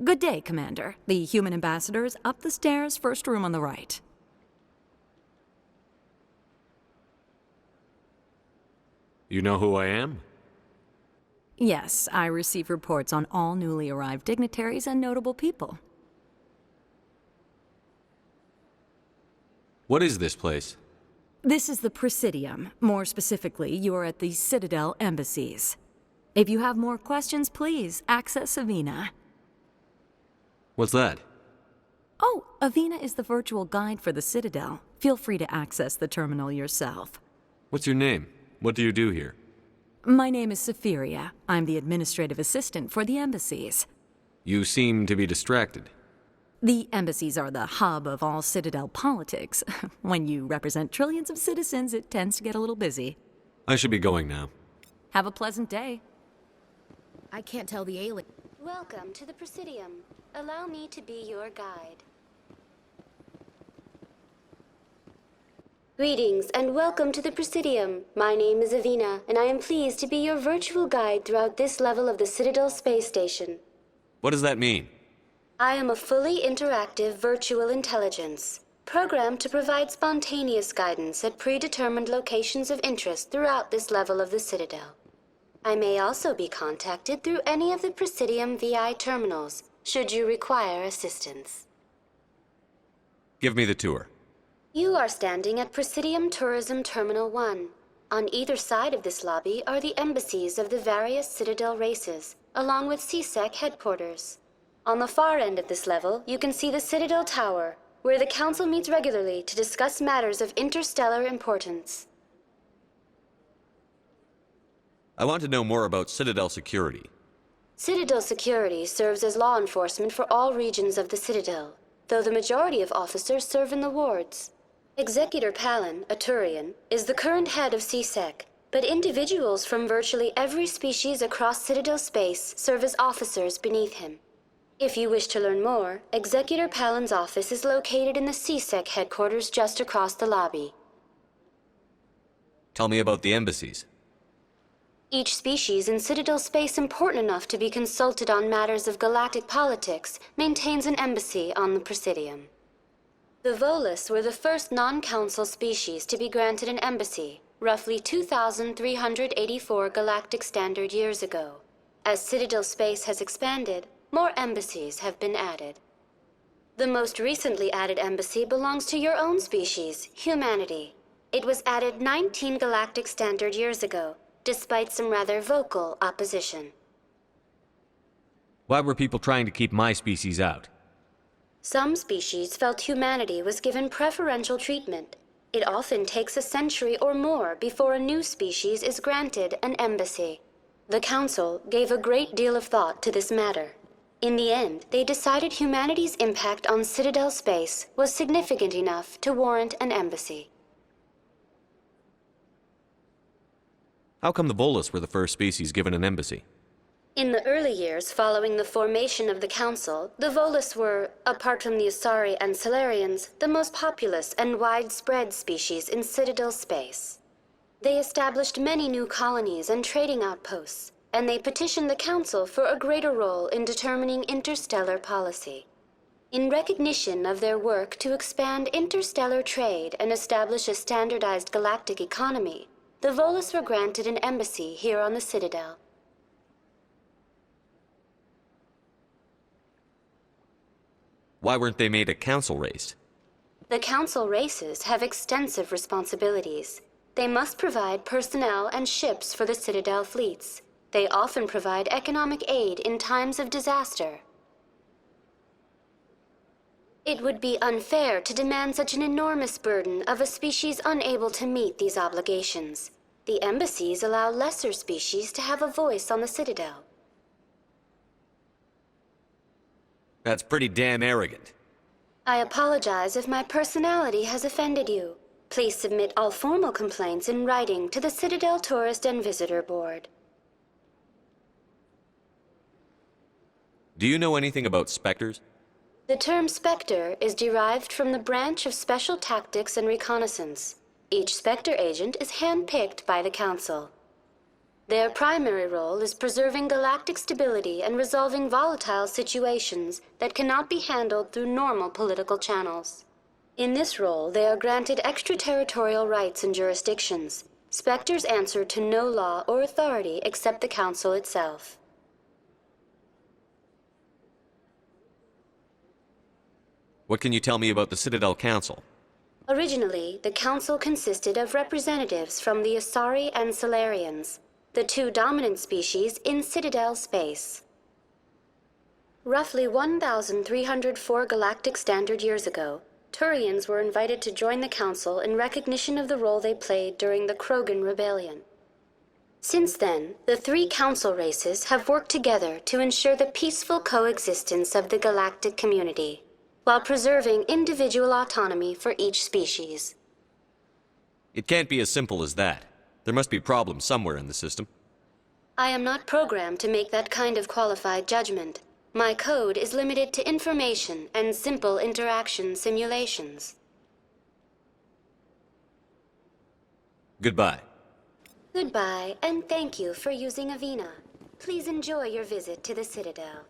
Good day, Commander. The human ambassador is up the stairs, first room on the right. You know who I am? Yes, I receive reports on all newly arrived dignitaries and notable people. What is this place? This is the Presidium. More specifically, you are at the Citadel embassies. If you have more questions, please access Avina. What's that? Oh, Avina is the virtual guide for the Citadel. Feel free to access the terminal yourself. What's your name? What do you do here? My name is Safiria. I'm the administrative assistant for the embassies. You seem to be distracted. The embassies are the hub of all Citadel politics. When you represent trillions of citizens, it tends to get a little busy. I should be going now. Have a pleasant day. I can't tell the alien. Welcome to the Presidium. Allow me to be your guide. Greetings and welcome to the Presidium. My name is Avina, and I am pleased to be your virtual guide throughout this level of the Citadel space station. What does that mean? I am a fully interactive virtual intelligence, programmed to provide spontaneous guidance at predetermined locations of interest throughout this level of the Citadel. I may also be contacted through any of the Presidium VI terminals, should you require assistance. Give me the tour. You are standing at Presidium Tourism Terminal 1. On either side of this lobby are the embassies of the various Citadel races, along with CSEC headquarters. On the far end of this level, you can see the Citadel Tower, where the Council meets regularly to discuss matters of interstellar importance. I want to know more about Citadel security. Citadel security serves as law enforcement for all regions of the Citadel, though the majority of officers serve in the wards. Executor Palin, a Turian, is the current head of CSEC, but individuals from virtually every species across Citadel space serve as officers beneath him. If you wish to learn more, Executor Palin's office is located in the CSEC headquarters just across the lobby. Tell me about the embassies. Each species in Citadel space important enough to be consulted on matters of galactic politics maintains an embassy on the Presidium. The Volus were the first non-council species to be granted an embassy, roughly 2,384 galactic standard years ago. As Citadel space has expanded, more embassies have been added. The most recently added embassy belongs to your own species, humanity. It was added 19 galactic standard years ago, despite some rather vocal opposition. Why were people trying to keep my species out? Some species felt humanity was given preferential treatment. It often takes a century or more before a new species is granted an embassy. The Council gave a great deal of thought to this matter. In the end, they decided humanity's impact on Citadel space was significant enough to warrant an embassy. How come the Volus were the first species given an embassy? In the early years following the formation of the Council, the Volus were, apart from the Asari and Solarians, the most populous and widespread species in Citadel space. They established many new colonies and trading outposts, and they petitioned the Council for a greater role in determining interstellar policy. In recognition of their work to expand interstellar trade and establish a standardized galactic economy, the Volus were granted an embassy here on the Citadel. Why weren't they made a council race? The Council races have extensive responsibilities. They must provide personnel and ships for the Citadel fleets. They often provide economic aid in times of disaster. It would be unfair to demand such an enormous burden of a species unable to meet these obligations. The embassies allow lesser species to have a voice on the Citadel. That's pretty damn arrogant. I apologize if my personality has offended you. Please submit all formal complaints in writing to the Citadel Tourist and Visitor Board. Do you know anything about specters? The term Spectre is derived from the branch of Special Tactics and Reconnaissance. Each Spectre agent is handpicked by the Council. Their primary role is preserving galactic stability and resolving volatile situations that cannot be handled through normal political channels. In this role, they are granted extraterritorial rights and jurisdictions. Spectres answer to no law or authority except the Council itself. What can you tell me about the Citadel Council? Originally, the Council consisted of representatives from the Asari and Solarians, the two dominant species in Citadel space. Roughly 1,304 galactic standard years ago, Turians were invited to join the Council in recognition of the role they played during the Krogan Rebellion. Since then, the three Council races have worked together to ensure the peaceful coexistence of the galactic community, while preserving individual autonomy for each species. It can't be as simple as that. There must be problems somewhere in the system. I am not programmed to make that kind of qualified judgment. My code is limited to information and simple interaction simulations. Goodbye. Goodbye, and thank you for using Avina. Please enjoy your visit to the Citadel.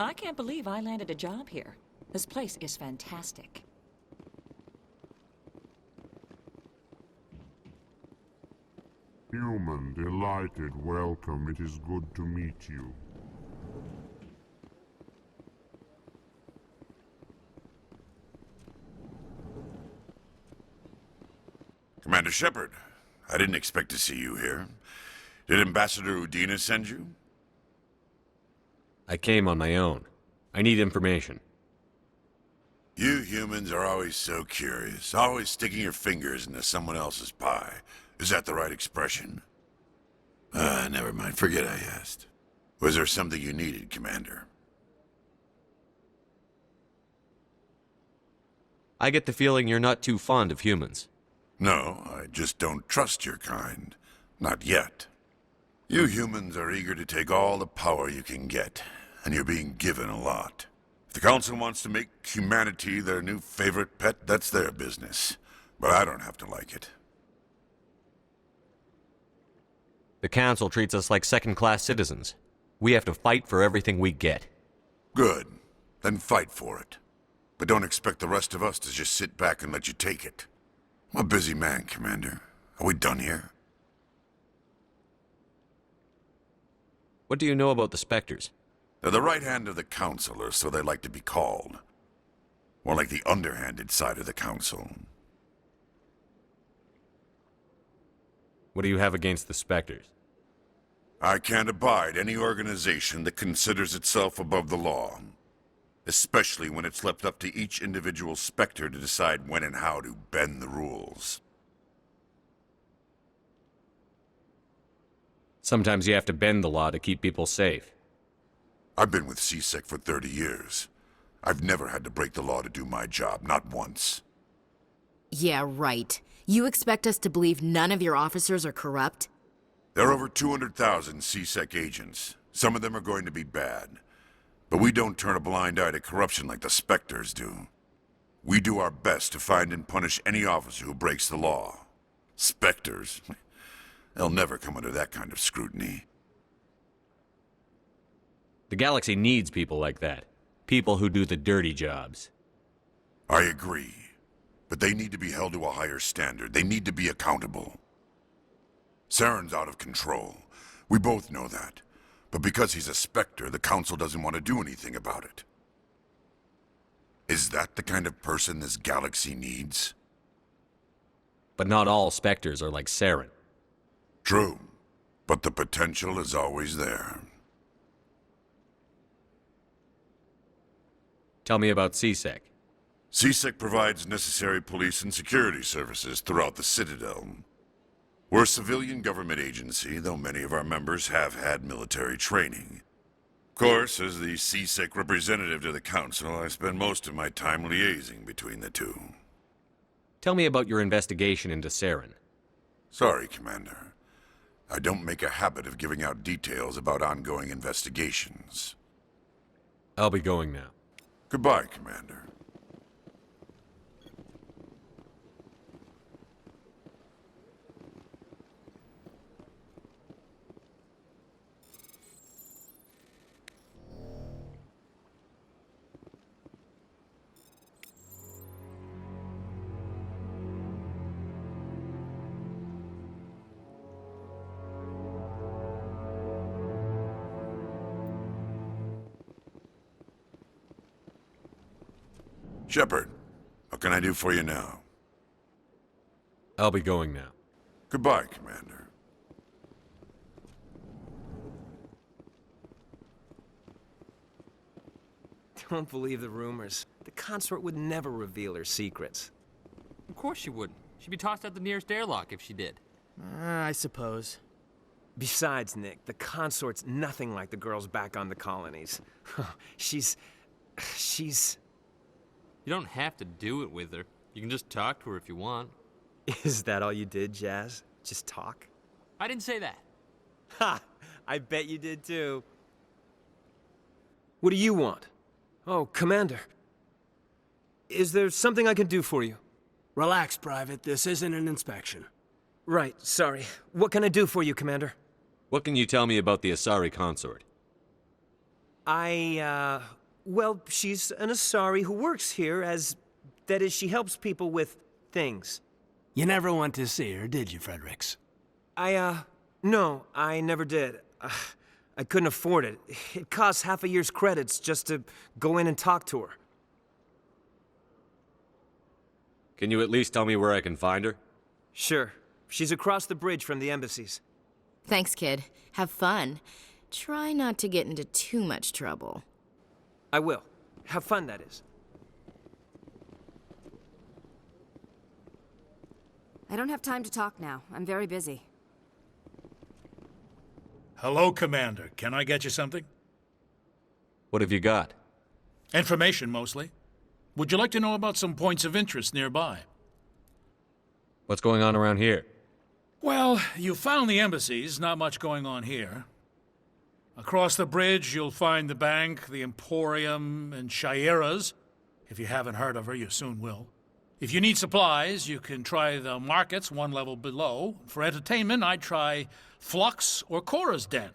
I can't believe I landed a job here. This place is fantastic. Human, delighted, welcome. It is good to meet you. Commander Shepard, I didn't expect to see you here. Did Ambassador Udina send you? I came on my own. I need information. You humans are always so curious, always sticking your fingers into someone else's pie. Is that the right expression? Never mind. Forget I asked. Was there something you needed, Commander? I get the feeling you're not too fond of humans. No, I just don't trust your kind. Not yet. You humans are eager to take all the power you can get, and you're being given a lot. If the Council wants to make humanity their new favorite pet, that's their business. But I don't have to like it. The Council treats us like second-class citizens. We have to fight for everything we get. Good. Then fight for it. But don't expect the rest of us to just sit back and let you take it. I'm a busy man, Commander. Are we done here? What do you know about the Spectres? They're the right hand of the Council, or so they like to be called. More like the underhanded side of the Council. What do you have against the Spectres? I can't abide any organization that considers itself above the law. Especially when it's left up to each individual Spectre to decide when and how to bend the rules. Sometimes you have to bend the law to keep people safe. I've been with CSEC for 30 years. I've never had to break the law to do my job, not once. Yeah, right. You expect us to believe none of your officers are corrupt? There are over 200,000 CSEC agents. Some of them are going to be bad. But we don't turn a blind eye to corruption like the Spectres do. We do our best to find and punish any officer who breaks the law. Spectres? They'll never come under that kind of scrutiny. The galaxy needs people like that. People who do the dirty jobs. I agree. But they need to be held to a higher standard. They need to be accountable. Saren's out of control. We both know that. But because he's a Spectre, the Council doesn't want to do anything about it. Is that the kind of person this galaxy needs? But not all Spectres are like Saren. True. But the potential is always there. Tell me about CSEC. CSEC provides necessary police and security services throughout the Citadel. We're a civilian government agency, though many of our members have had military training. Of course, as the CSEC representative to the Council, I spend most of my time liaising between the two. Tell me about your investigation into Saren. Sorry, Commander. I don't make a habit of giving out details about ongoing investigations. I'll be going now. Goodbye, Commander. Shepard, what can I do for you now? I'll be going now. Goodbye, Commander. Don't believe the rumors. The consort would never reveal her secrets. Of course she wouldn't. She'd be tossed out the nearest airlock if she did. I suppose. Besides, Nick, the consort's nothing like the girls back on the colonies. She's... You don't have to do it with her. You can just talk to her if you want. Is that all you did, Jazz? Just talk? I didn't say that. Ha! I bet you did too. What do you want? Oh, Commander. Is there something I can do for you? Relax, Private. This isn't an inspection. Right, sorry. What can I do for you, Commander? What can you tell me about the Asari consort? Well, she's an Asari who works here that is, she helps people with things. You never went to see her, did you, Fredericks? No, I never did. I couldn't afford it. It costs half a year's credits just to go in and talk to her. Can you at least tell me where I can find her? Sure. She's across the bridge from the embassies. Thanks, kid. Have fun. Try not to get into too much trouble. I will. Have fun, that is. I don't have time to talk now. I'm very busy. Hello, Commander. Can I get you something? What have you got? Information, mostly. Would you like to know about some points of interest nearby? What's going on around here? Well, you found the embassies. Not much going on here. Across the bridge, you'll find the bank, the Emporium, and Shaira's. If you haven't heard of her, you soon will. If you need supplies, you can try the markets one level below. For entertainment, I'd try Flux or Cora's Den.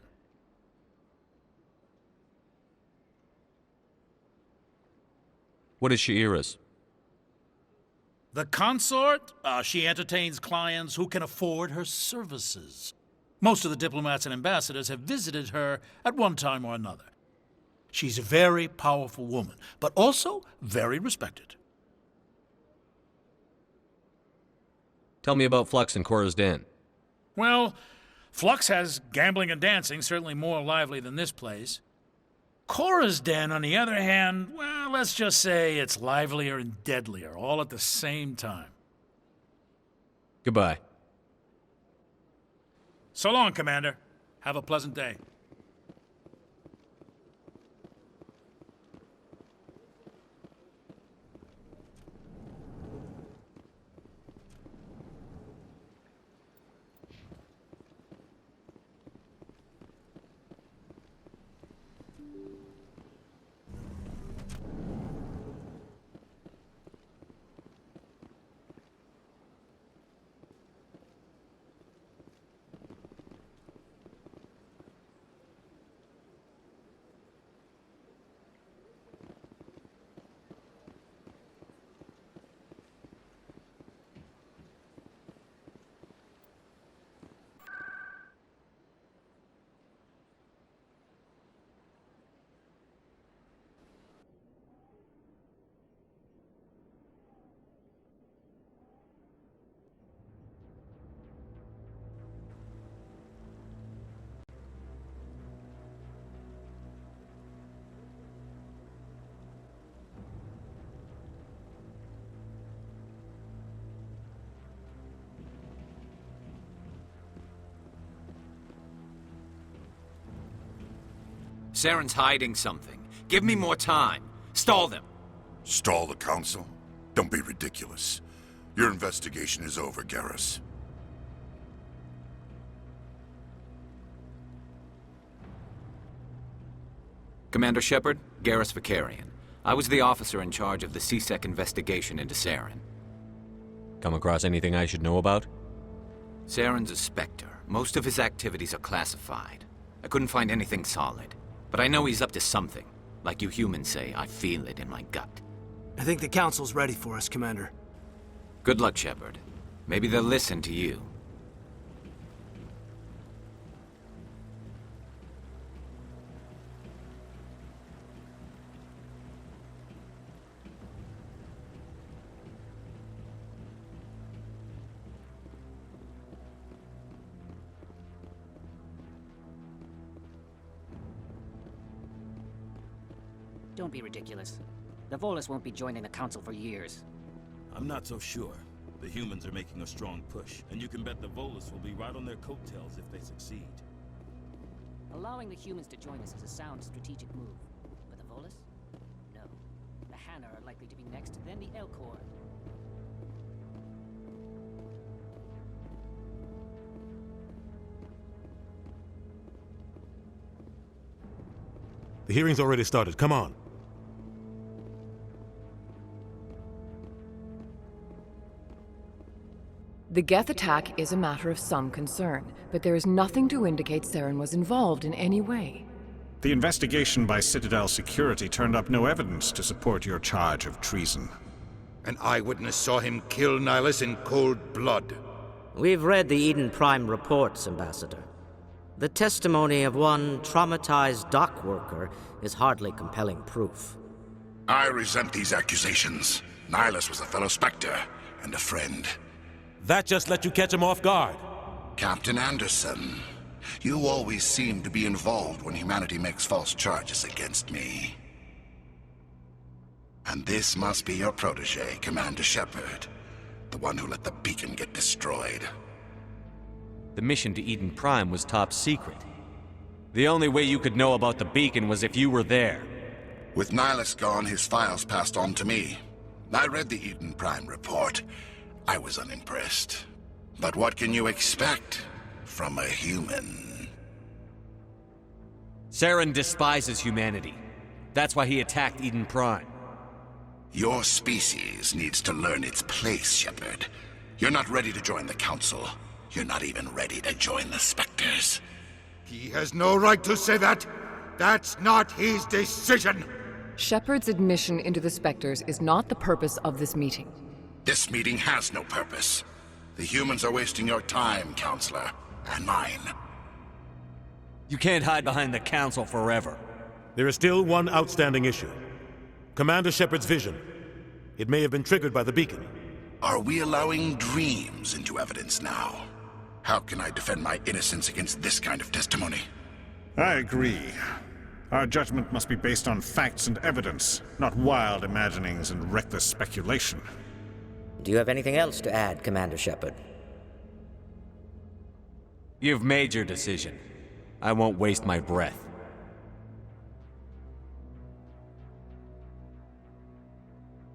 What is Shaira's? The consort, she entertains clients who can afford her services. Most of the diplomats and ambassadors have visited her at one time or another. She's a very powerful woman, but also very respected. Tell me about Flux and Cora's Den. Well, Flux has gambling and dancing, certainly more lively than this place. Cora's Den, on the other hand, well, let's just say it's livelier and deadlier, all at the same time. Goodbye. So long, Commander. Have a pleasant day. Saren's hiding something. Give me more time. Stall them. Stall the Council? Don't be ridiculous. Your investigation is over, Garrus. Commander Shepard, Garrus Vakarian. I was the officer in charge of the C-Sec investigation into Saren. Come across anything I should know about? Saren's a Spectre. Most of his activities are classified. I couldn't find anything solid. But I know he's up to something. Like you humans say, I feel it in my gut. I think the Council's ready for us, Commander. Good luck, Shepard. Maybe they'll listen to you. Don't be ridiculous. The Volus won't be joining the Council for years. I'm not so sure. The humans are making a strong push, and you can bet the Volus will be right on their coattails if they succeed. Allowing the humans to join us is a sound strategic move. But the Volus? No. The Hanna are likely to be next, then the Elcor. The hearing's already started. Come on. The Geth attack is a matter of some concern, but there is nothing to indicate Saren was involved in any way. The investigation by Citadel Security turned up no evidence to support your charge of treason. An eyewitness saw him kill Nihilus in cold blood. We've read the Eden Prime reports, Ambassador. The testimony of one traumatized dock worker is hardly compelling proof. I resent these accusations. Nihilus was a fellow Spectre and a friend. That just let you catch him off guard. Captain Anderson, you always seem to be involved when humanity makes false charges against me. And this must be your protege, Commander Shepard, the one who let the beacon get destroyed. The mission to Eden Prime was top secret. The only way you could know about the beacon was if you were there. With Nihilus gone, his files passed on to me. I read the Eden Prime report. I was unimpressed. But what can you expect from a human? Saren despises humanity. That's why he attacked Eden Prime. Your species needs to learn its place, Shepard. You're not ready to join the Council. You're not even ready to join the Spectres. He has no right to say that. That's not his decision. Shepard's admission into the Spectres is not the purpose of this meeting. This meeting has no purpose. The humans are wasting your time, Counselor, and mine. You can't hide behind the Council forever. There is still one outstanding issue. Commander Shepard's vision. It may have been triggered by the beacon. Are we allowing dreams into evidence now? How can I defend my innocence against this kind of testimony? I agree. Our judgment must be based on facts and evidence, not wild imaginings and reckless speculation. Do you have anything else to add, Commander Shepard? You've made your decision. I won't waste my breath.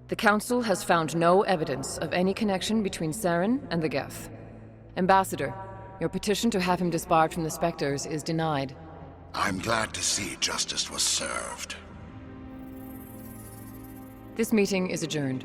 The Council has found no evidence of any connection between Saren and the Geth. Ambassador, your petition to have him disbarred from the Spectres is denied. I'm glad to see justice was served. This meeting is adjourned.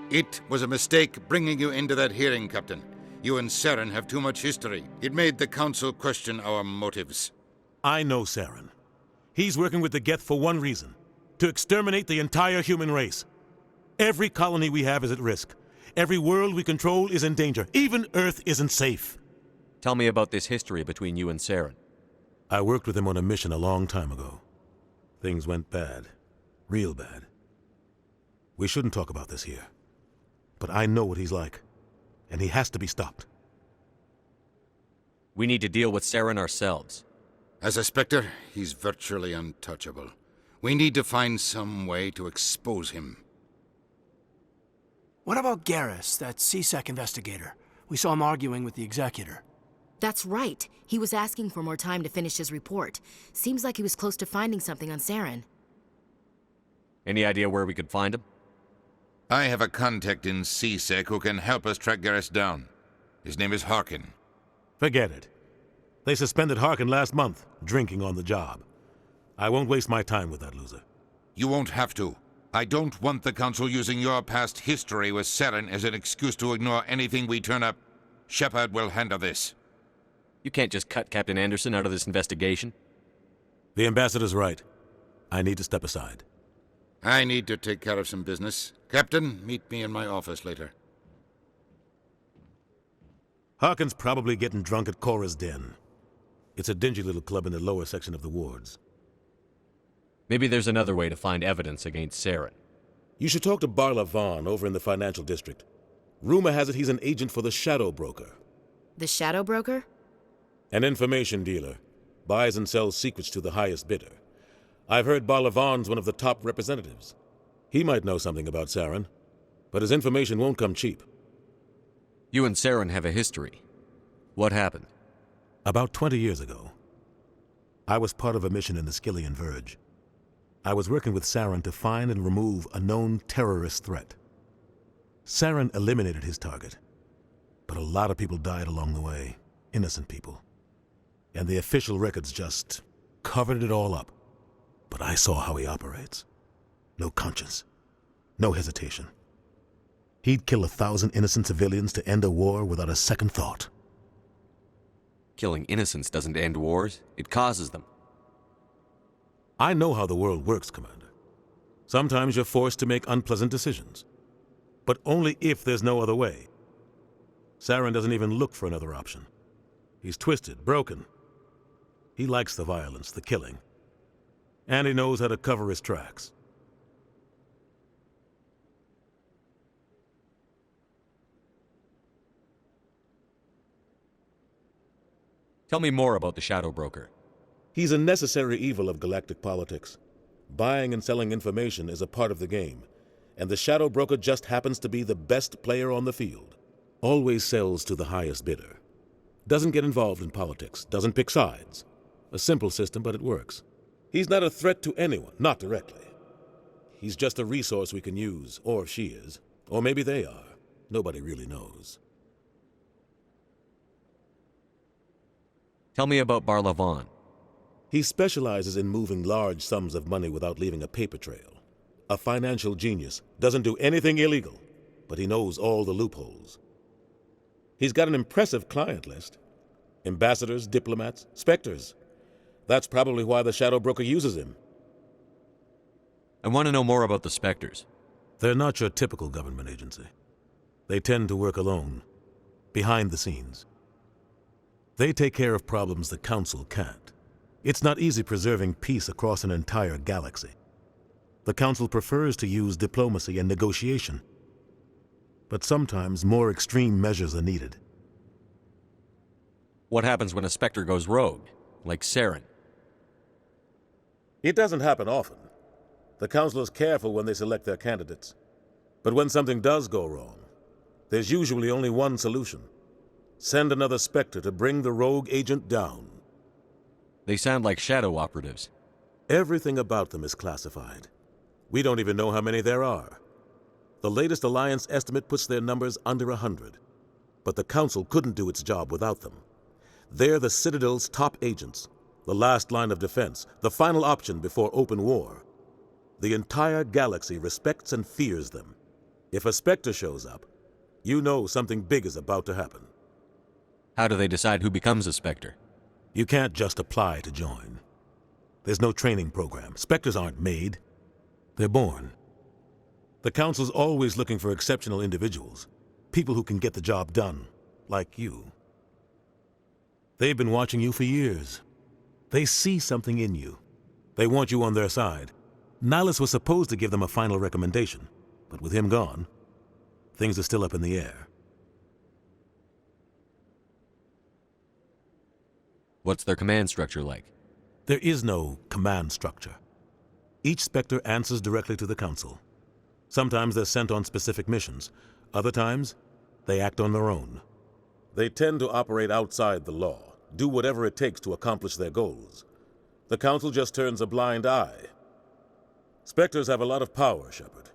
It was a mistake bringing you into that hearing, Captain. You and Saren have too much history. It made the Council question our motives. I know Saren. He's working with the Geth for one reason. To exterminate the entire human race. Every colony we have is at risk. Every world we control is in danger. Even Earth isn't safe. Tell me about this history between you and Saren. I worked with him on a mission a long time ago. Things went bad. Real bad. We shouldn't talk about this here. But I know what he's like. And he has to be stopped. We need to deal with Saren ourselves. As a Spectre, he's virtually untouchable. We need to find some way to expose him. What about Garrus, that C-Sec investigator? We saw him arguing with the Executor. That's right. He was asking for more time to finish his report. Seems like he was close to finding something on Saren. Any idea where we could find him? I have a contact in CSEC who can help us track Garrus down. His name is Harkin. Forget it. They suspended Harkin last month, drinking on the job. I won't waste my time with that loser. You won't have to. I don't want the Council using your past history with Saren as an excuse to ignore anything we turn up. Shepard will handle this. You can't just cut Captain Anderson out of this investigation. The ambassador's right. I need to step aside. I need to take care of some business. Captain, meet me in my office later. Harkin's probably getting drunk at Cora's Den. It's a dingy little club in the lower section of the wards. Maybe there's another way to find evidence against Saren. You should talk to Barla Vaughn over in the financial district. Rumor has it he's an agent for the Shadow Broker. The Shadow Broker? An information dealer. Buys and sells secrets to the highest bidder. I've heard Barla Vaughn's one of the top representatives. He might know something about Saren, but his information won't come cheap. You and Saren have a history. What happened? About 20 years ago, I was part of a mission in the Skillian Verge. I was working with Saren to find and remove a known terrorist threat. Saren eliminated his target, but a lot of people died along the way, innocent people. And the official records just covered it all up. But I saw how he operates. No conscience, no hesitation. He'd kill 1,000 innocent civilians to end a war without a second thought. Killing innocents doesn't end wars, it causes them. I know how the world works, Commander. Sometimes you're forced to make unpleasant decisions. But only if there's no other way. Saren doesn't even look for another option. He's twisted, broken. He likes the violence, the killing. And he knows how to cover his tracks. Tell me more about the Shadow Broker. He's a necessary evil of galactic politics. Buying and selling information is a part of the game, and the Shadow Broker just happens to be the best player on the field. Always sells to the highest bidder. Doesn't get involved in politics, doesn't pick sides. A simple system, but it works. He's not a threat to anyone, not directly. He's just a resource we can use, or she is. Or maybe they are. Nobody really knows. Tell me about Barla Vaughn. He specializes in moving large sums of money without leaving a paper trail. A financial genius, doesn't do anything illegal, but he knows all the loopholes. He's got an impressive client list. Ambassadors, diplomats, specters. That's probably why the Shadow Broker uses him. I want to know more about the Spectres. They're not your typical government agency. They tend to work alone, behind the scenes. They take care of problems the Council can't. It's not easy preserving peace across an entire galaxy. The Council prefers to use diplomacy and negotiation. But sometimes more extreme measures are needed. What happens when a Spectre goes rogue, like Saren? It doesn't happen often. The Council is careful when they select their candidates. But when something does go wrong, there's usually only one solution. Send another Spectre to bring the rogue agent down. They sound like shadow operatives. Everything about them is classified. We don't even know how many there are. The latest Alliance estimate puts their numbers under 100. But the Council couldn't do its job without them. They're the Citadel's top agents, the last line of defense, the final option before open war. The entire galaxy respects and fears them. If a Spectre shows up, you know something big is about to happen. How do they decide who becomes a Spectre? You can't just apply to join. There's no training program. Spectres aren't made. They're born. The Council's always looking for exceptional individuals. People who can get the job done, like you. They've been watching you for years. They see something in you. They want you on their side. Nihilus was supposed to give them a final recommendation, but with him gone, things are still up in the air. What's their command structure like? There is no command structure. Each Spectre answers directly to the Council. Sometimes they're sent on specific missions. Other times, they act on their own. They tend to operate outside the law, do whatever it takes to accomplish their goals. The Council just turns a blind eye. Spectres have a lot of power, Shepard.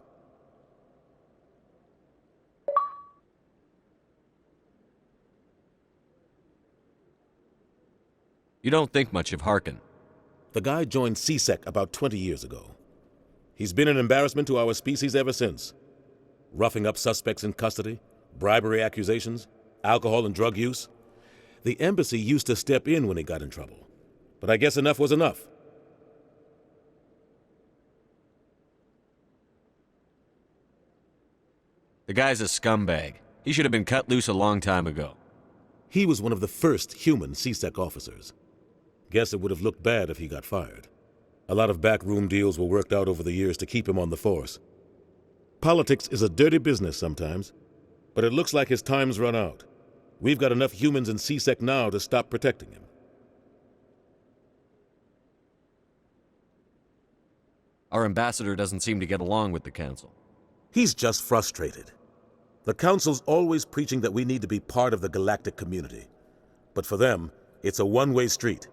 You don't think much of Harkin. The guy joined CSEC about 20 years ago. He's been an embarrassment to our species ever since. Roughing up suspects in custody, bribery accusations, alcohol and drug use. The embassy used to step in when he got in trouble. But I guess enough was enough. The guy's a scumbag. He should have been cut loose a long time ago. He was one of the first human CSEC officers. Guess it would have looked bad if he got fired. A lot of backroom deals were worked out over the years to keep him on the force. Politics is a dirty business sometimes, but it looks like his time's run out. We've got enough humans in CSEC now to stop protecting him. Our ambassador doesn't seem to get along with the Council. He's just frustrated. The Council's always preaching that we need to be part of the galactic community. But for them, it's a one-way street.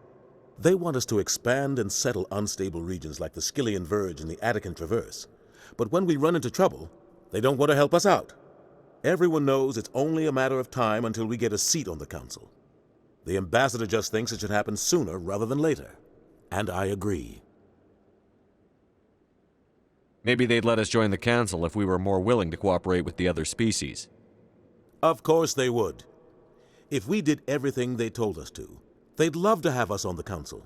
They want us to expand and settle unstable regions like the Skillian Verge and the Attican Traverse. But when we run into trouble, they don't want to help us out. Everyone knows it's only a matter of time until we get a seat on the Council. The ambassador just thinks it should happen sooner rather than later. And I agree. Maybe they'd let us join the Council if we were more willing to cooperate with the other species. Of course they would. If we did everything they told us to, they'd love to have us on the Council.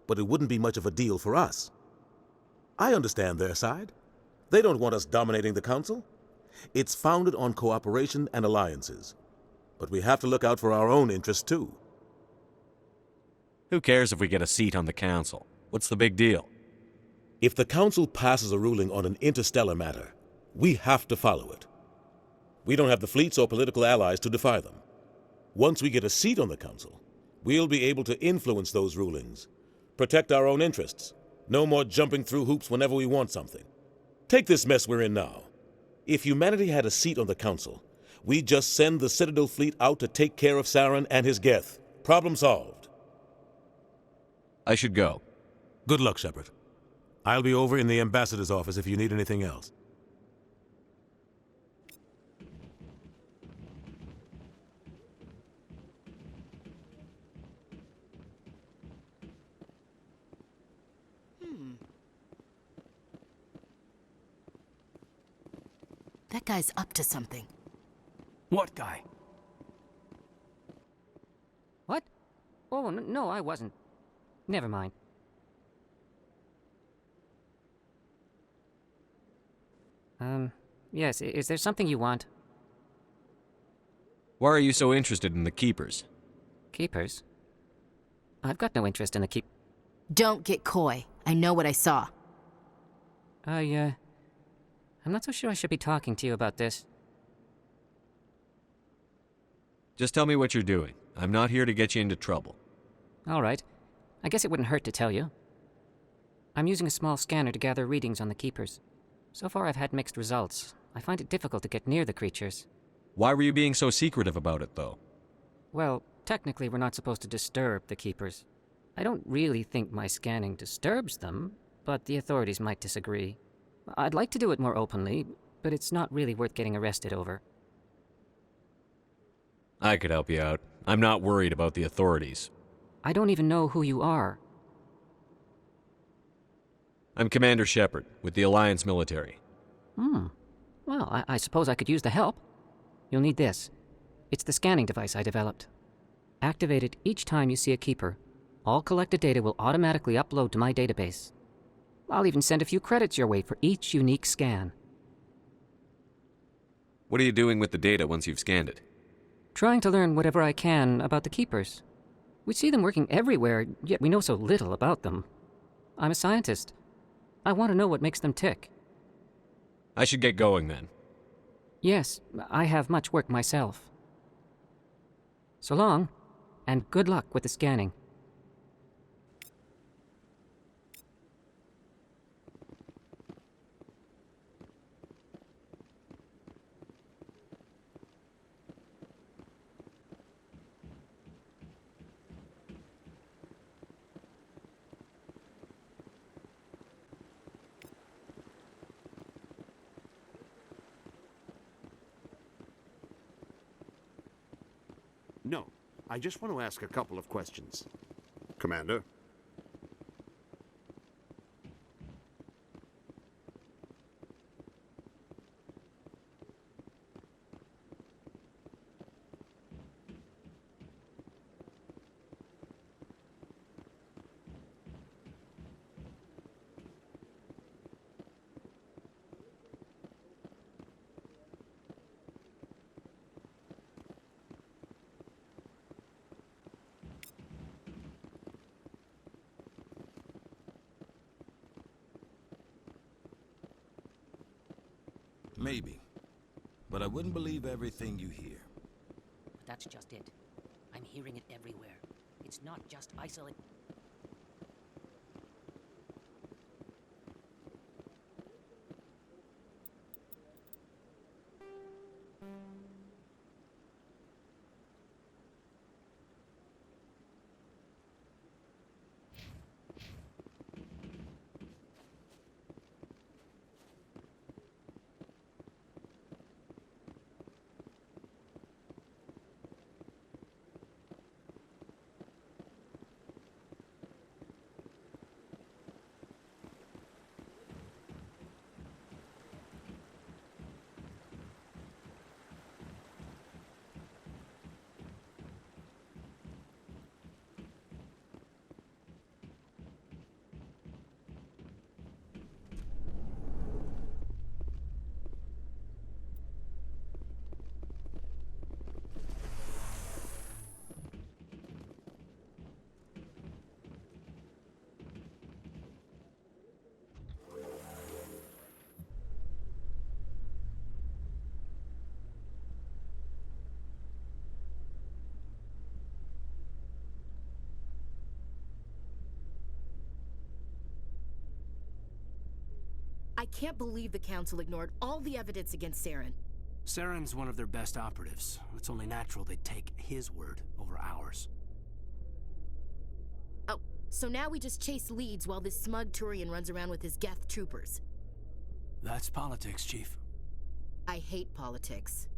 But it wouldn't be much of a deal for us. I understand their side. They don't want us dominating the Council. It's founded on cooperation and alliances. But we have to look out for our own interests, too. Who cares if we get a seat on the Council? What's the big deal? If the Council passes a ruling on an interstellar matter, we have to follow it. We don't have the fleets or political allies to defy them. Once we get a seat on the Council, we'll be able to influence those rulings, protect our own interests. No more jumping through hoops whenever we want something. Take this mess we're in now. If humanity had a seat on the Council, we'd just send the Citadel fleet out to take care of Saren and his Geth. Problem solved. I should go. Good luck, Shepard. I'll be over in the ambassador's office if you need anything else. That guy's up to something. What guy? What? Oh, no, I wasn't. Never mind. Yes, is there something you want? Why are you so interested in the Keepers? Keepers? I've got no interest in the Don't get coy. I know what I saw. I'm not so sure I should be talking to you about this. Just tell me what you're doing. I'm not here to get you into trouble. All right. I guess it wouldn't hurt to tell you. I'm using a small scanner to gather readings on the Keepers. So far I've had mixed results. I find it difficult to get near the creatures. Why were you being so secretive about it, though? Well, technically we're not supposed to disturb the Keepers. I don't really think my scanning disturbs them, but the authorities might disagree. I'd like to do it more openly, but it's not really worth getting arrested over. I could help you out. I'm not worried about the authorities. I don't even know who you are. I'm Commander Shepard, with the Alliance military. Well, I suppose I could use the help. You'll need this. It's the scanning device I developed. Activate it each time you see a Keeper. All collected data will automatically upload to my database. I'll even send a few credits your way for each unique scan. What are you doing with the data once you've scanned it? Trying to learn whatever I can about the Keepers. We see them working everywhere, yet we know so little about them. I'm a scientist. I want to know what makes them tick. I should get going then. Yes, I have much work myself. So long, and good luck with the scanning. I just want to ask a couple of questions. Commander? Maybe. But I wouldn't believe everything you hear. That's just it. I'm hearing it everywhere. It's not just isolated. I can't believe the Council ignored all the evidence against Saren. Saren's one of their best operatives. It's only natural they'd take his word over ours. Oh, so now we just chase leads while this smug Turian runs around with his Geth troopers. That's politics, Chief. I hate politics.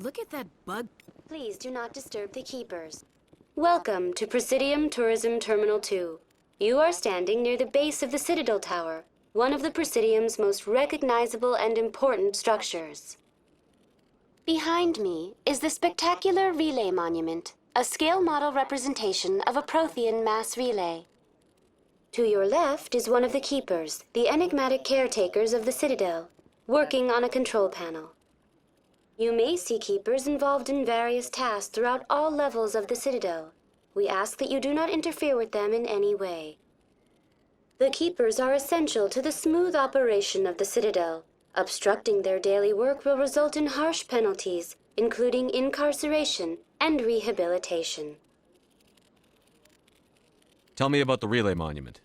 Look at that bug. Please do not disturb the keepers. Welcome to Presidium Tourism Terminal 2. You are standing near the base of the Citadel Tower, one of the Presidium's most recognizable and important structures. Behind me is the spectacular Relay Monument, a scale model representation of a Prothean mass relay. To your left is one of the keepers, the enigmatic caretakers of the Citadel, working on a control panel. You may see keepers involved in various tasks throughout all levels of the Citadel. We ask that you do not interfere with them in any way. The keepers are essential to the smooth operation of the Citadel. Obstructing their daily work will result in harsh penalties, including incarceration and rehabilitation. Tell me about the Relay Monument.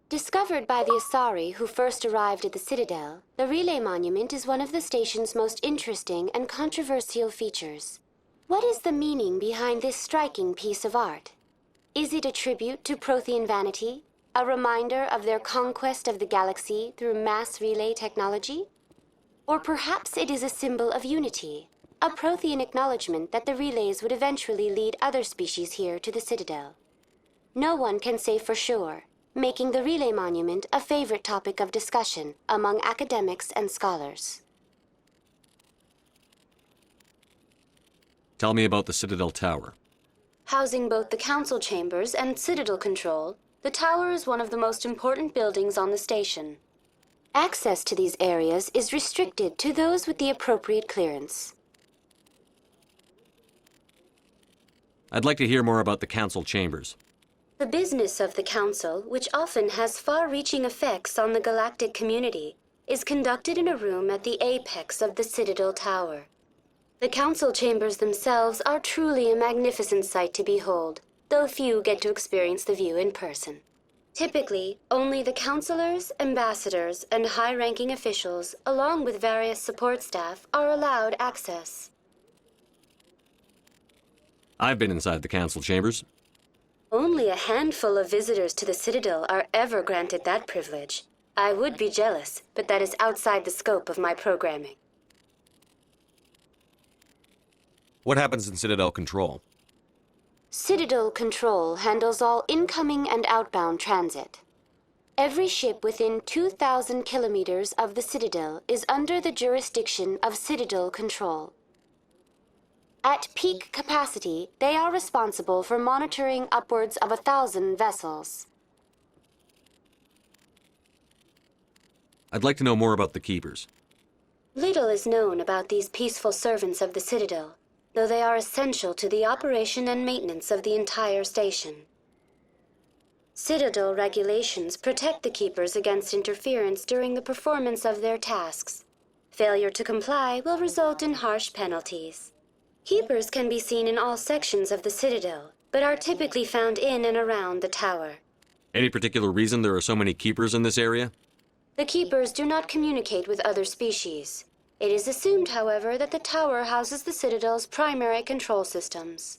Discovered by the Asari who first arrived at the Citadel, the Relay Monument is one of the station's most interesting and controversial features. What is the meaning behind this striking piece of art? Is it a tribute to Prothean vanity, a reminder of their conquest of the galaxy through mass relay technology? Or perhaps it is a symbol of unity, a Prothean acknowledgement that the relays would eventually lead other species here to the Citadel. No one can say for sure, making the Relay Monument a favorite topic of discussion among academics and scholars. Tell me about the Citadel Tower. Housing both the council chambers and Citadel control, the tower is one of the most important buildings on the station. Access to these areas is restricted to those with the appropriate clearance. I'd like to hear more about the council chambers. The business of the council, which often has far-reaching effects on the galactic community, is conducted in a room at the apex of the Citadel Tower. The council chambers themselves are truly a magnificent sight to behold, though few get to experience the view in person. Typically, only the councilors, ambassadors, and high-ranking officials, along with various support staff, are allowed access. I've been inside the council chambers. Only a handful of visitors to the Citadel are ever granted that privilege. I would be jealous, but that is outside the scope of my programming. What happens in Citadel Control? Citadel Control handles all incoming and outbound transit. Every ship within 2,000 kilometers of the Citadel is under the jurisdiction of Citadel Control. At peak capacity, they are responsible for monitoring upwards of 1,000 vessels. I'd like to know more about the Keepers. Little is known about these peaceful servants of the Citadel, though they are essential to the operation and maintenance of the entire station. Citadel regulations protect the Keepers against interference during the performance of their tasks. Failure to comply will result in harsh penalties. Keepers can be seen in all sections of the Citadel, but are typically found in and around the tower. Any particular reason there are so many Keepers in this area? The Keepers do not communicate with other species. It is assumed, however, that the tower houses the Citadel's primary control systems.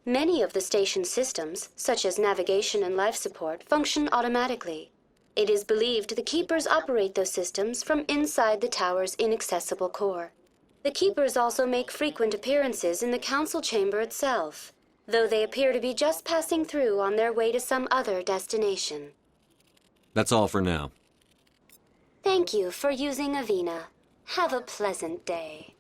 Many of the station's systems, such as navigation and life support, function automatically. It is believed the Keepers operate those systems from inside the tower's inaccessible core. The Keepers also make frequent appearances in the council chamber itself, though they appear to be just passing through on their way to some other destination. That's all for now. Thank you for using Avina. Have a pleasant day.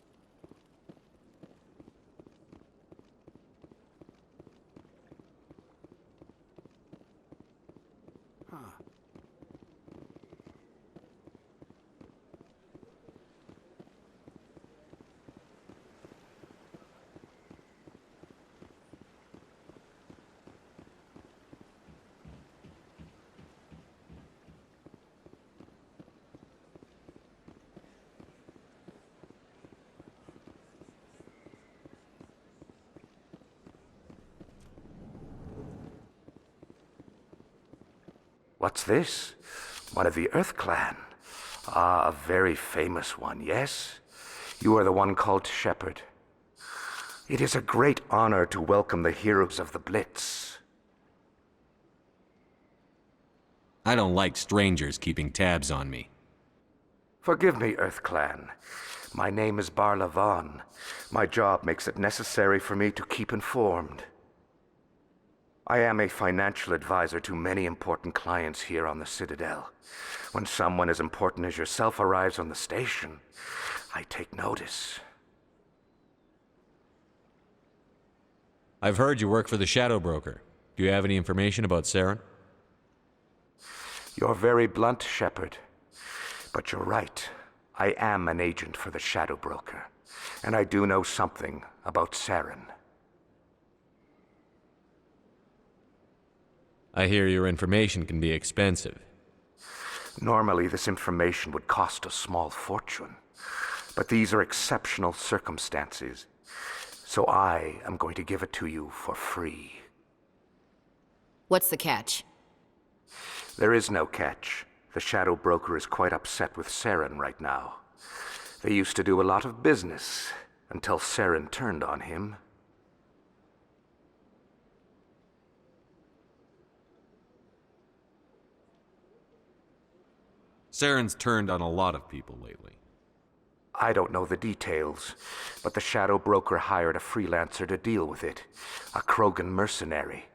What's this? One of the Earth Clan. Ah, a very famous one, yes? You are the one called Shepard. It is a great honor to welcome the heroes of the Blitz. I don't like strangers keeping tabs on me. Forgive me, Earth Clan. My name is Barla Vaughn. My job makes it necessary for me to keep informed. I am a financial advisor to many important clients here on the Citadel. When someone as important as yourself arrives on the station, I take notice. I've heard you work for the Shadow Broker. Do you have any information about Saren? You're very blunt, Shepard. But you're right. I am an agent for the Shadow Broker, and I do know something about Saren. I hear your information can be expensive. Normally, this information would cost a small fortune. But these are exceptional circumstances, so I am going to give it to you for free. What's the catch? There is no catch. The Shadow Broker is quite upset with Saren right now. They used to do a lot of business until Saren turned on him. Saren's turned on a lot of people lately. I don't know the details, but the Shadow Broker hired a freelancer to deal with it, a Krogan mercenary.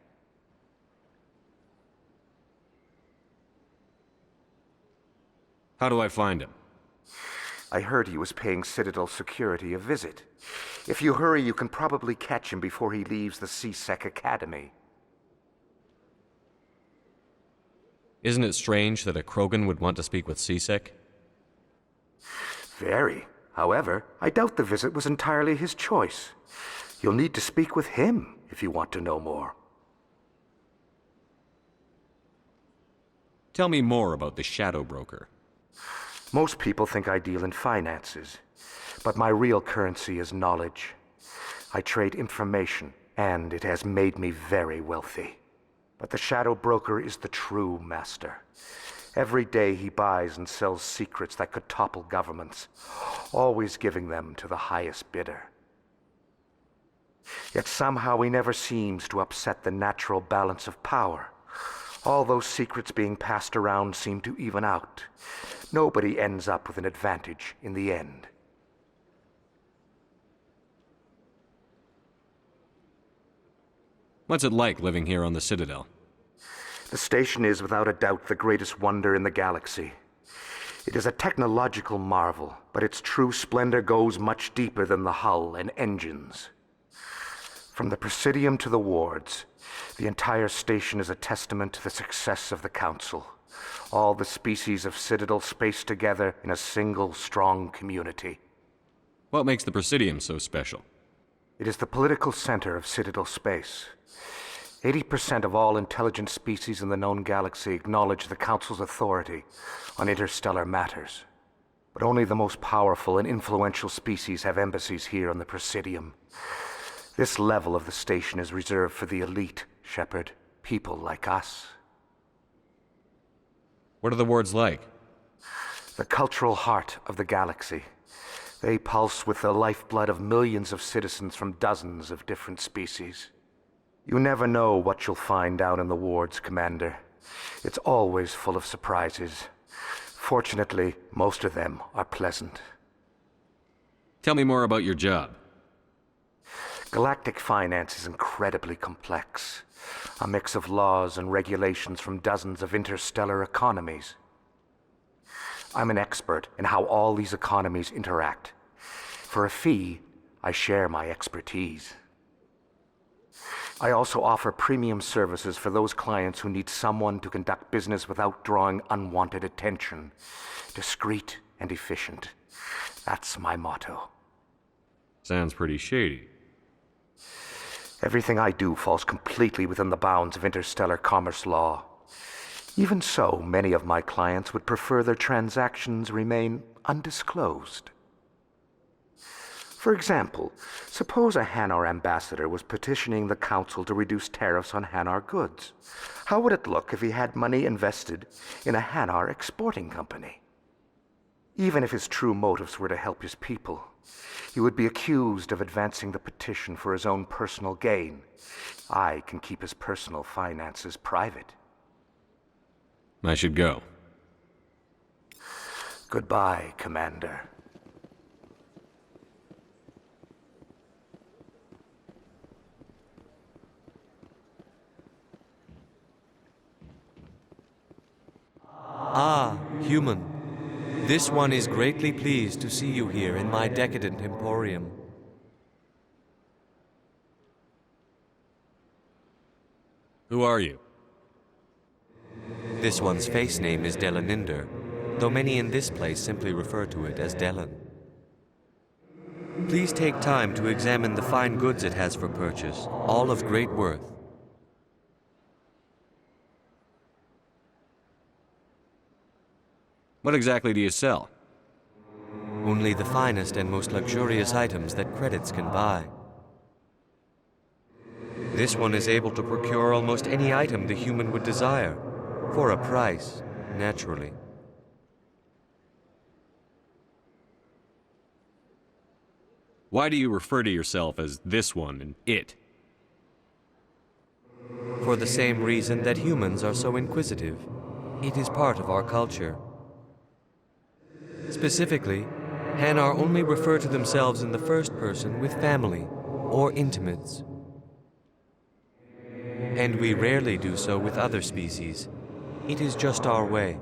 How do I find him? I heard he was paying Citadel security a visit. If you hurry, you can probably catch him before he leaves the C-Sec Academy. Isn't it strange that a Krogan would want to speak with C-Sec? Very. However, I doubt the visit was entirely his choice. You'll need to speak with him if you want to know more. Tell me more about the Shadow Broker. Most people think I deal in finances, but my real currency is knowledge. I trade information, and it has made me very wealthy. But the Shadow Broker is the true master. Every day he buys and sells secrets that could topple governments, always giving them to the highest bidder. Yet somehow he never seems to upset the natural balance of power. All those secrets being passed around seem to even out. Nobody ends up with an advantage in the end. What's it like living here on the Citadel? The station is without a doubt the greatest wonder in the galaxy. It is a technological marvel, but its true splendor goes much deeper than the hull and engines. From the Presidium to the wards, the entire station is a testament to the success of the Council. All the species of Citadel spaced together in a single strong community. What makes the Presidium so special? It is the political center of Citadel space. 80% of all intelligent species in the known galaxy acknowledge the Council's authority on interstellar matters. But only the most powerful and influential species have embassies here on the Presidium. This level of the station is reserved for the elite, Shepard. People like us. What are the wards like? The cultural heart of the galaxy. They pulse with the lifeblood of millions of citizens from dozens of different species. You never know what you'll find down in the wards, Commander. It's always full of surprises. Fortunately, most of them are pleasant. Tell me more about your job. Galactic finance is incredibly complex. A mix of laws and regulations from dozens of interstellar economies. I'm an expert in how all these economies interact. For a fee, I share my expertise. I also offer premium services for those clients who need someone to conduct business without drawing unwanted attention. Discreet and efficient. That's my motto. Sounds pretty shady. Everything I do falls completely within the bounds of interstellar commerce law. Even so, many of my clients would prefer their transactions remain undisclosed. For example, suppose a Hanar ambassador was petitioning the Council to reduce tariffs on Hanar goods. How would it look if he had money invested in a Hanar exporting company? Even if his true motives were to help his people, he would be accused of advancing the petition for his own personal gain. I can keep his personal finances private. I should go. Goodbye, Commander. Ah, human. This one is greatly pleased to see you here in my decadent emporium. Who are you? This one's face name is Delaninder, though many in this place simply refer to it as Delan. Please take time to examine the fine goods it has for purchase, all of great worth. What exactly do you sell? Only the finest and most luxurious items that credits can buy. This one is able to procure almost any item the human would desire, for a price, naturally. Why do you refer to yourself as this one and it? For the same reason that humans are so inquisitive. It is part of our culture. Specifically, Hanar only refer to themselves in the first person with family or intimates. And we rarely do so with other species. It is just our way.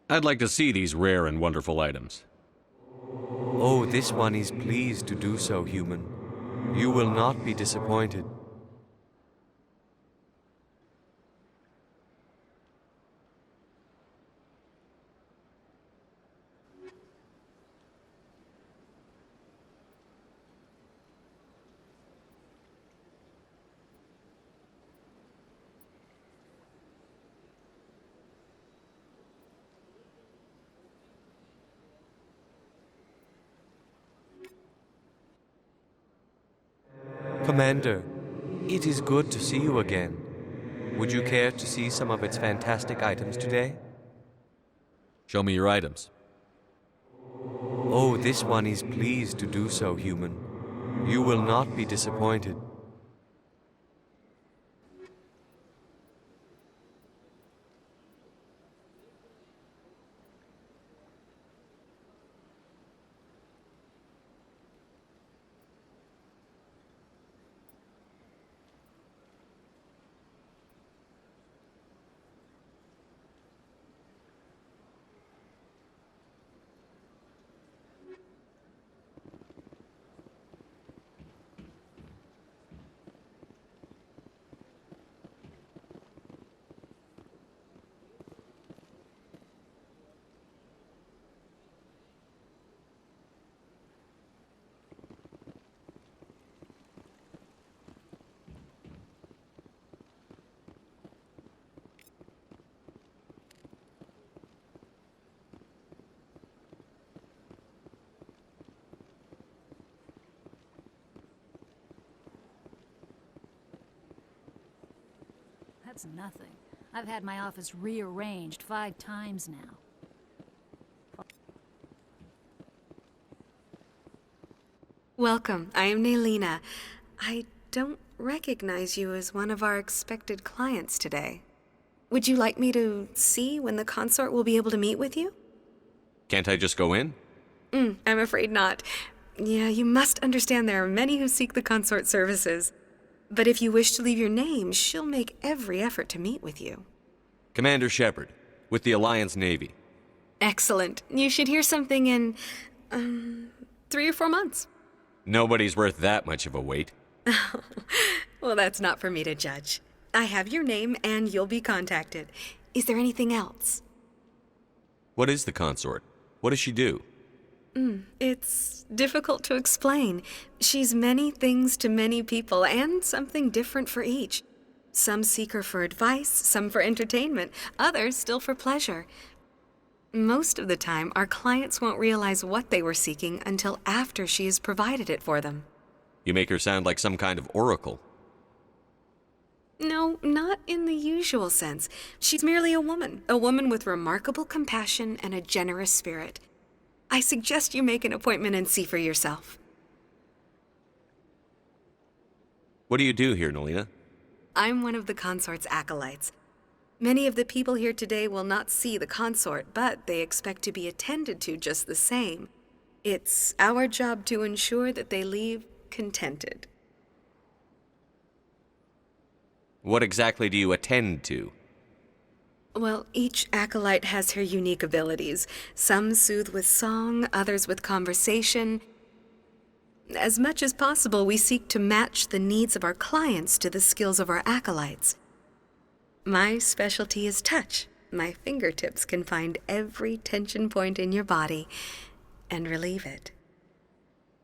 I'd like to see these rare and wonderful items. Oh, this one is pleased to do so, human. You will not be disappointed. Commander, it is good to see you again. Would you care to see some of its fantastic items today? Show me your items. Oh, this one is pleased to do so, human. You will not be disappointed. That's nothing. I've had my office rearranged 5 times now. Welcome. I am Nelina. I don't recognize you as one of our expected clients today. Would you like me to see when the consort will be able to meet with you? Can't I just go in? I'm afraid not. Yeah, you must understand there are many who seek the consort services. But if you wish to leave your name, she'll make every effort to meet with you. Commander Shepard, with the Alliance Navy. Excellent. You should hear something in, 3 or 4 months. Nobody's worth that much of a wait. Well, that's not for me to judge. I have your name and you'll be contacted. Is there anything else? What is the consort? What does she do? It's difficult to explain. She's many things to many people, and something different for each. Some seek her for advice, some for entertainment, others still for pleasure. Most of the time, our clients won't realize what they were seeking until after she has provided it for them. You make her sound like some kind of oracle. No, not in the usual sense. She's merely a woman with remarkable compassion and a generous spirit. I suggest you make an appointment and see for yourself. What do you do here, Nelina? I'm one of the consort's acolytes. Many of the people here today will not see the consort, but they expect to be attended to just the same. It's our job to ensure that they leave contented. What exactly do you attend to? Well, each acolyte has her unique abilities. Some soothe with song, others with conversation. As much as possible, we seek to match the needs of our clients to the skills of our acolytes. My specialty is touch. My fingertips can find every tension point in your body and relieve it.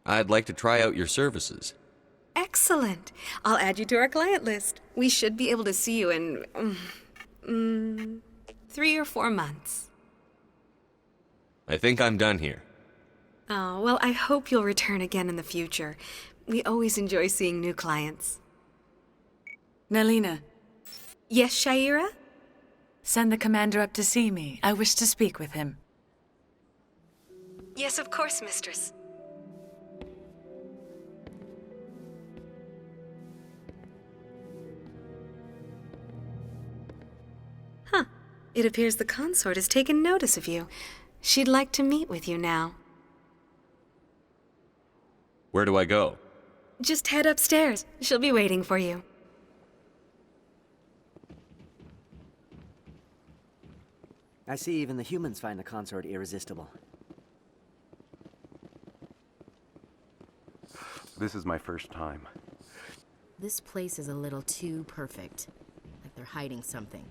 I'd like to try out your services. Excellent. I'll add you to our client list. We should be able to see you in 3 or 4 months. I think I'm done here. Oh, well, I hope you'll return again in the future. We always enjoy seeing new clients. Nelina. Yes, Shaira? Send the commander up to see me. I wish to speak with him. Yes, of course, mistress. Huh. It appears the consort has taken notice of you. She'd like to meet with you now. Where do I go? Just head upstairs. She'll be waiting for you. I see even the humans find the consort irresistible. This is my first time. This place is a little too perfect. Like they're hiding something.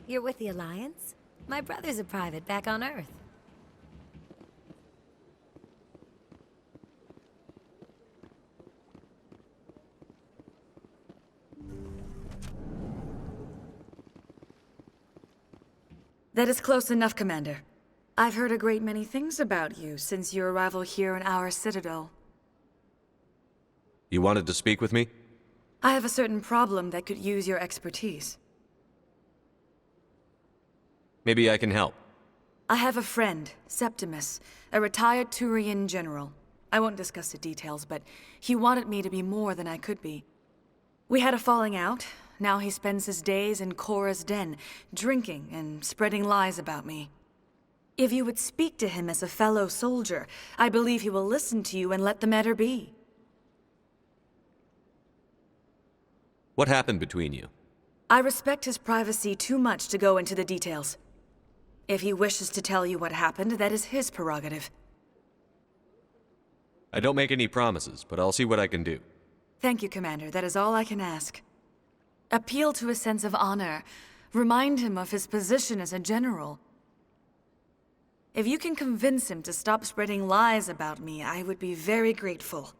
You're with the Alliance? My brother's a private back on Earth. That is close enough, Commander. I've heard a great many things about you since your arrival here in our citadel. You wanted to speak with me? I have a certain problem that could use your expertise. Maybe I can help. I have a friend, Septimus, a retired Turian general. I won't discuss the details, but he wanted me to be more than I could be. We had a falling out. Now he spends his days in Korra's den, drinking and spreading lies about me. If you would speak to him as a fellow soldier, I believe he will listen to you and let the matter be. What happened between you? I respect his privacy too much to go into the details. If he wishes to tell you what happened, that is his prerogative. I don't make any promises, but I'll see what I can do. Thank you, Commander. That is all I can ask. Appeal to his sense of honor. Remind him of his position as a general. If you can convince him to stop spreading lies about me, I would be very grateful.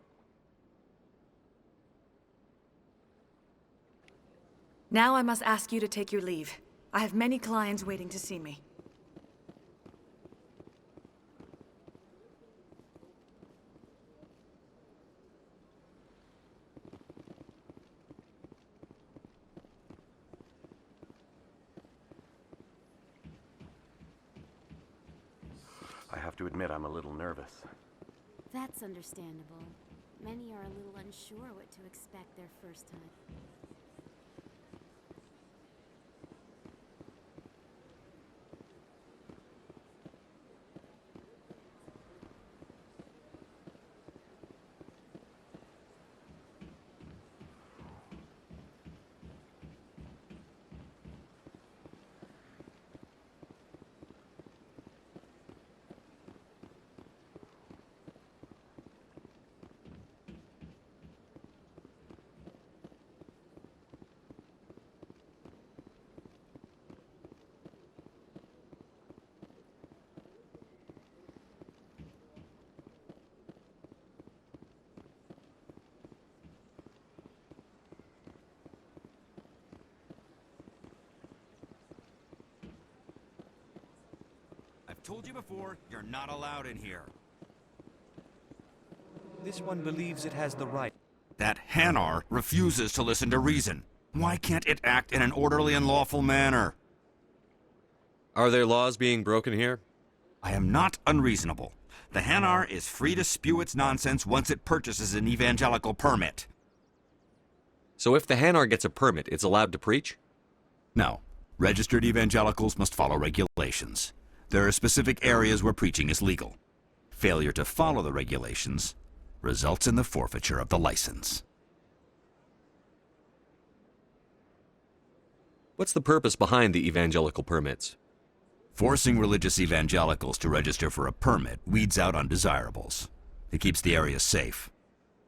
Now I must ask you to take your leave. I have many clients waiting to see me. I have to admit I'm a little nervous. That's understandable. Many are a little unsure what to expect their first time. Told you before, you're not allowed in here. This one believes it has the right. That Hanar refuses to listen to reason. Why can't it act in an orderly and lawful manner? Are there laws being broken here? I am not unreasonable. The Hanar is free to spew its nonsense once it purchases an evangelical permit. So if the Hanar gets a permit, it's allowed to preach? No. Registered evangelicals must follow regulations. There are specific areas where preaching is legal. Failure to follow the regulations results in the forfeiture of the license. What's the purpose behind the evangelical permits? Forcing religious evangelicals to register for a permit weeds out undesirables. It keeps the area safe.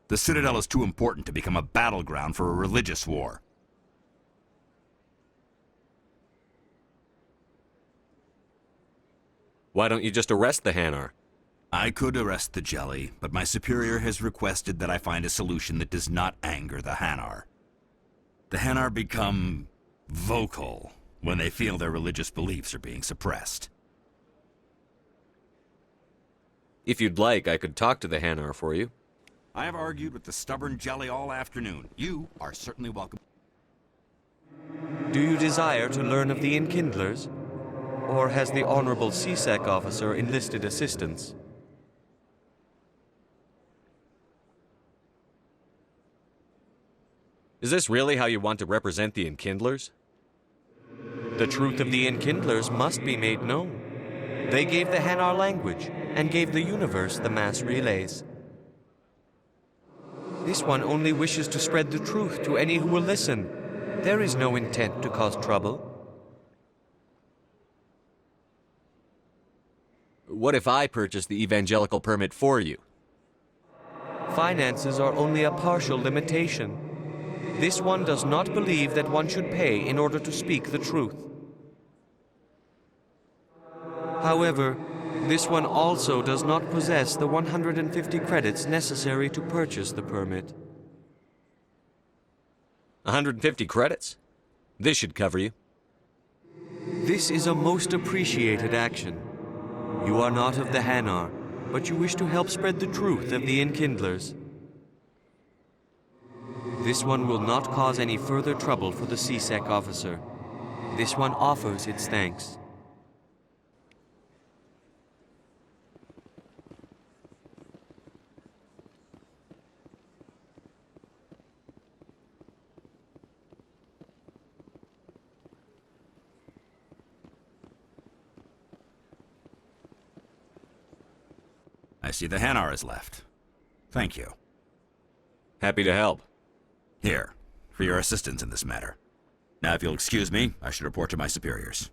The Citadel is too important to become a battleground for a religious war. Why don't you just arrest the Hanar? I could arrest the Jelly, but my superior has requested that I find a solution that does not anger the Hanar. The Hanar become vocal when they feel their religious beliefs are being suppressed. If you'd like, I could talk to the Hanar for you. I have argued with the stubborn Jelly all afternoon. You are certainly welcome. Do you desire to learn of the Enkindlers? Or has the Honorable CSEC officer enlisted assistance? Is this really how you want to represent the Enkindlers? The truth of the Enkindlers must be made known. They gave the Hanar language, and gave the universe the mass relays. This one only wishes to spread the truth to any who will listen. There is no intent to cause trouble. What if I purchase the evangelical permit for you? finances are only a partial limitation. This one does not believe that one should pay in order to speak the truth. However, this one also does not possess the 150 credits necessary to purchase the permit. 150 credits? This should cover you. This is a most appreciated action. You are not of the Hanar, but you wish to help spread the truth of the Enkindlers. This one will not cause any further trouble for the CSEC officer. This one offers its thanks. I see the Hanar is left. Thank you. Happy to help. Here, for your assistance in this matter. Now, if you'll excuse me, I should report to my superiors.